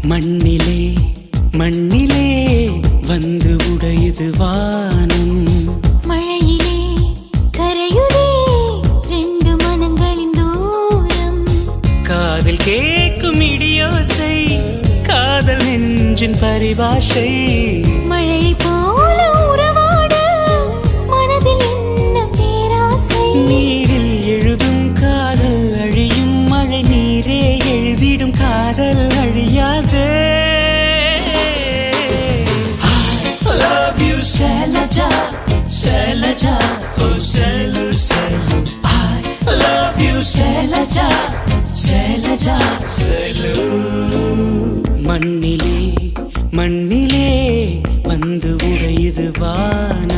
மண்ணிலே மண்ணிலே வந்து உடையுது வானம். மழையிலே கரையுதே ரெண்டு மனங்களின் தூரம். காதில் கேட்கும் இடியோசை காதல் நெஞ்சின் பரிபாஷை. மழையை போல உறவாட மனதில் என்ன பேராசை. நீரில் எழுதும் காதல் அழியும், மழை நீரே எழுதிடும் காதல் அழியாதே. Shailaja, Shailaja, oh Shailu, Shailu. I love you, Shailaja, Shailaja, Shailu. மண்ணிலே மண்ணிலே வந்து உடையுது வானம்.